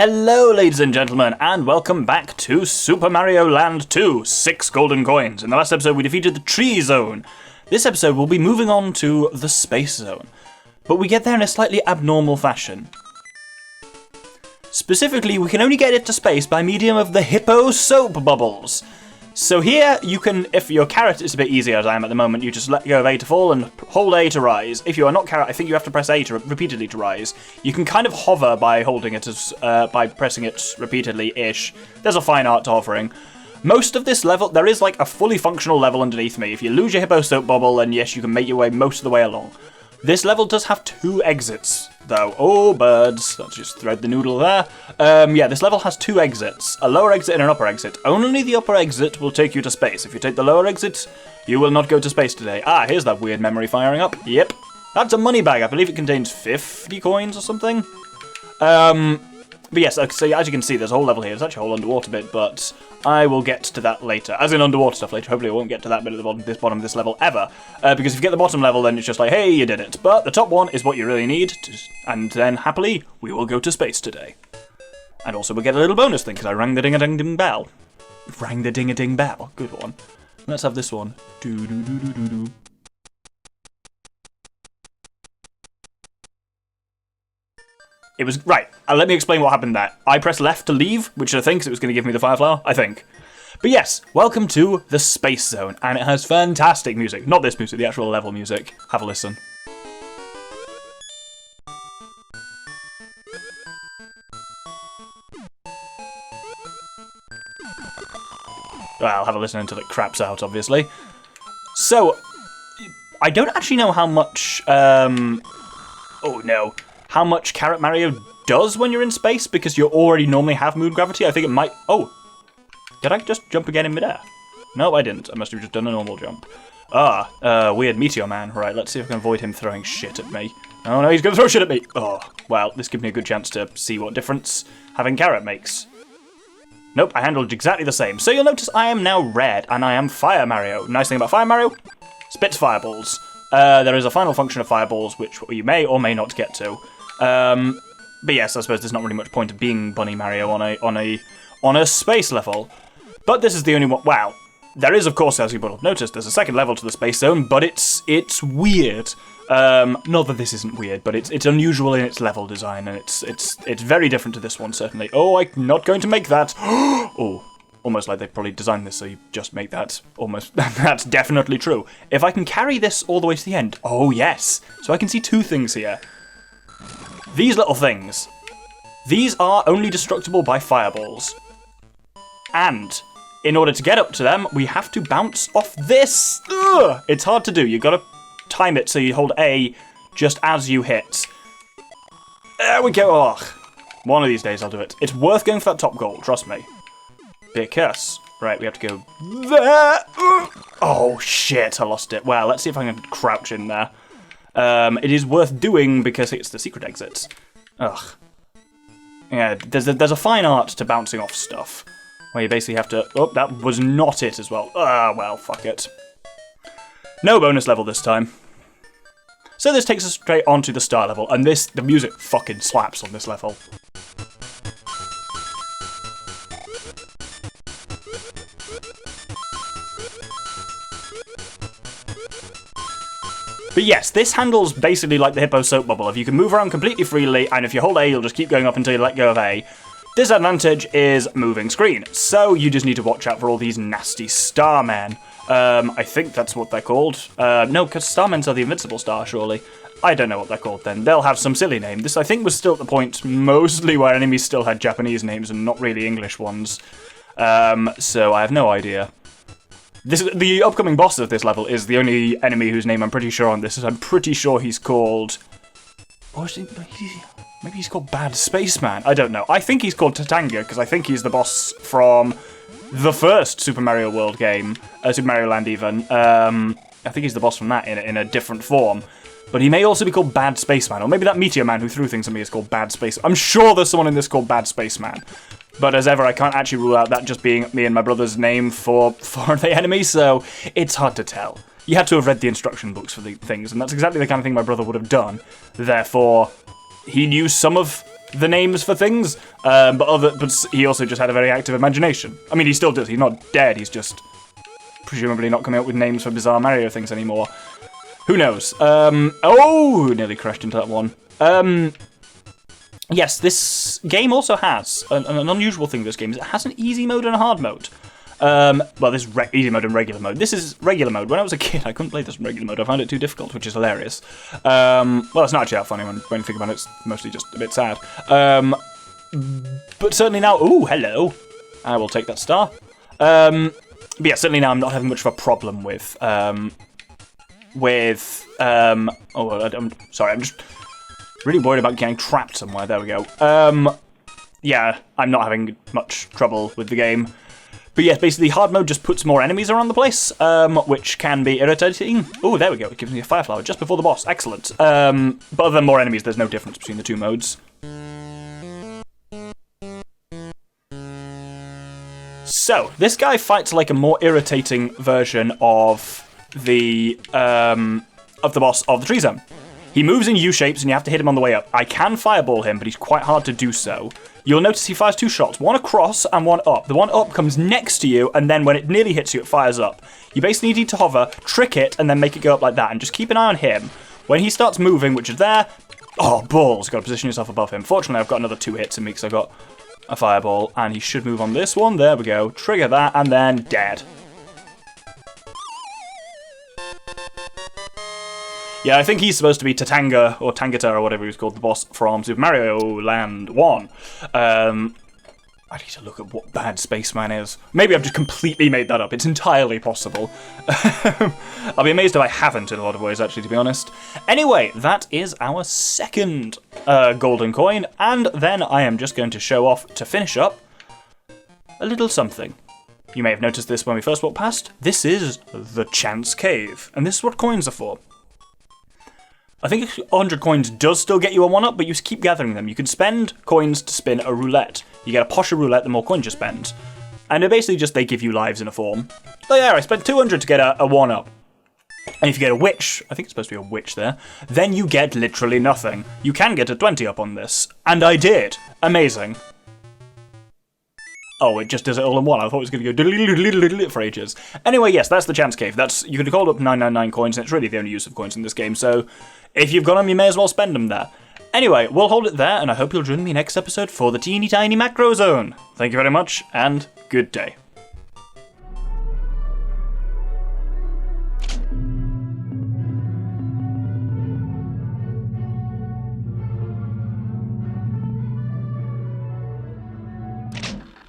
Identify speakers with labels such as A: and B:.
A: Hello ladies and gentlemen, and welcome back to Super Mario Land 2, 6 golden coins. In the last episode we defeated the tree zone. This episode we'll be moving on to the space zone, but we get there in a slightly abnormal fashion. Specifically, we can only get it to space by medium of the Hippo Soap Bubbles. So here, you can, if your carrot is a bit easier as I am at the moment, you just let go of A to fall and hold A to rise. If you are not carrot, I think you have to press A to repeatedly to rise. You can kind of hover by holding it, by pressing it repeatedly-ish. There's a fine art to hovering. Most of this level, there is like a fully functional level underneath me. If you lose your Hippo Soap Bubble, then yes, you can make your way most of the way along. This level does have 2 exits, though. Oh, birds. Let's just thread the noodle there. Yeah, this level has 2 exits. A lower exit and an upper exit. Only the upper exit will take you to space. If you take the lower exit, you will not go to space today. Ah, here's that weird memory firing up. Yep. That's a money bag. I believe it contains 50 coins or something. But yes, so as you can see, there's a whole level here. There's actually a whole underwater bit, but I will get to that later. As in underwater stuff later. Hopefully I won't get to that bit at the bottom of this level ever. Because if you get the bottom level, then it's just like, hey, you did it. But the top one is what you really need. And then, happily, we will go to space today. And also we'll get a little bonus thing, because I rang the ding-a-ding-ding bell. Rang the ding-a-ding bell. Good one. Let's have this one. Do-do-do-do-do-do. It was, right, let me explain what happened there. I pressed left to leave, which I think it was going to give me the fire flower, I think. But yes, welcome to the Space Zone, and it has fantastic music. Not this music, the actual level music. Have a listen. Well, I'll have a listen until it craps out, obviously. So, I don't actually know how much, oh no. How much Carrot Mario does when you're in space, because you already normally have moon gravity. I think it might... Oh! Did I just jump again in midair? No, I didn't. I must have just done a normal jump. Weird Meteor Man. Right, let's see if I can avoid him throwing shit at me. Oh no, he's gonna throw shit at me! Oh, well, this gives me a good chance to see what difference having Carrot makes. Nope, I handled exactly the same. So you'll notice I am now red, and I am Fire Mario. Nice thing about Fire Mario? Spits fireballs. There is a final function of fireballs, which you may or may not get to. But yes, I suppose there's not really much point of being Bunny Mario on a space level. But this is the only one. Wow, there is, of course, as you will have noticed, there's a second level to the space zone, but it's weird. Not that this isn't weird, but it's unusual in its level design, and it's very different to this one, certainly. Oh, I'm not going to make that. Oh. Almost like they probably designed this so you just make that almost... That's definitely true. If I can carry this all the way to the end... Oh, yes. So I can see 2 things here. These little things. These are only destructible by fireballs. And in order to get up to them, we have to bounce off this. Ugh! It's hard to do. You've got to time it so you hold A just as you hit. There we go. Ugh. One of these days I'll do it. It's worth going for that top goal, trust me. Because, right, we have to go there. Oh, shit, I lost it. Well, let's see if I can crouch in there. It is worth doing because it's the secret exits. Ugh. Yeah, there's a fine art to bouncing off stuff. Where you basically have to... Oh, that was not it as well. Well, fuck it. No bonus level this time. So this takes us straight onto the star level, and the music fucking slaps on this level. But yes, this handles basically like the Hippo Soap Bubble. If you can move around completely freely, and if you hold A, you'll just keep going up until you let go of A. Disadvantage is moving screen, so you just need to watch out for all these nasty starmen. I think that's what they're called. No, because starmen are the invincible star, surely. I don't know what they're called then. They'll have some silly name. This, I think, was still at the point mostly where enemies still had Japanese names and not really English ones. So I have no idea. The upcoming boss of this level is the only enemy whose name I'm pretty sure on this is. I'm pretty sure he's called... Maybe he's called Bad Spaceman. I don't know. I think he's called Tatanga, because I think he's the boss from the first Super Mario World game. Super Mario Land, even. I think he's the boss from that in a different form. But he may also be called Bad Spaceman, or maybe that Meteor Man who threw things at me is called Bad Space... I'm sure there's someone in this called Bad Spaceman. But as ever, I can't actually rule out that just being me and my brother's name for the enemy, so it's hard to tell. You had to have read the instruction books for the things, and that's exactly the kind of thing my brother would have done. Therefore, he knew some of the names for things, but he also just had a very active imagination. I mean, he still does. He's not dead. He's just presumably not coming up with names for bizarre Mario things anymore. Who knows? Oh, nearly crashed into that one. Yes, this game also has an unusual thing. This game is it has an easy mode and a hard mode. Well, this is easy mode and regular mode. This is regular mode. When I was a kid, I couldn't play this in regular mode. I found it too difficult, which is hilarious. Well, it's not actually that funny when you think about it. It's mostly just a bit sad. But certainly now... Ooh, hello. I will take that star. But yeah, certainly now I'm not having much of a problem with... I'm sorry, I'm just really worried about getting trapped somewhere. There we go. Yeah, I'm not having much trouble with the game. But yes, basically hard mode just puts more enemies around the place, which can be irritating. Oh, there we go. It gives me a fire flower just before the boss. Excellent. But other than more enemies, there's no difference between the two modes. So, this guy fights like a more irritating version of the boss of the tree zone. He moves in U-shapes and you have to hit him on the way up. I can fireball him, but he's quite hard to do so. You'll notice he fires two shots, one across and one up. The one up comes next to you, and then when it nearly hits you, it fires up. You basically need to hover, trick it, and then make it go up like that, and just keep an eye on him. When he starts moving, which is there, oh, balls, you've got to position yourself above him. Fortunately, I've got another 2 hits in me because I've got a fireball, and he should move on this one. There we go. Trigger that, and then dead. Yeah, I think he's supposed to be Tatanga, or Tangata, or whatever he was called, the boss from Super Mario Land 1. I need to look at what bad Spaceman is. Maybe I've just completely made that up. It's entirely possible. I'll be amazed if I haven't in a lot of ways, actually, to be honest. Anyway, that is our second golden coin, and then I am just going to show off, to finish up, a little something. You may have noticed this when we first walked past. This is the Chance Cave, and this is what coins are for. I think 100 coins does still get you a 1-up, but you keep gathering them. You can spend coins to spin a roulette. You get a posher roulette the more coins you spend. And they're basically just, they give you lives in a form. So yeah, I spent 200 to get a 1-up. And if you get a witch, I think it's supposed to be a witch there, then you get literally nothing. You can get a 20-up on this. And I did. Amazing. Oh, it just does it all in one. I thought it was going to go for ages. Anyway, yes, that's the Chance Cave. You could have called up 999 coins, and it's really the only use of coins in this game, so if you've got them, you may as well spend them there. Anyway, we'll hold it there, and I hope you'll join me next episode for the teeny tiny macro zone. Thank you very much, and good day.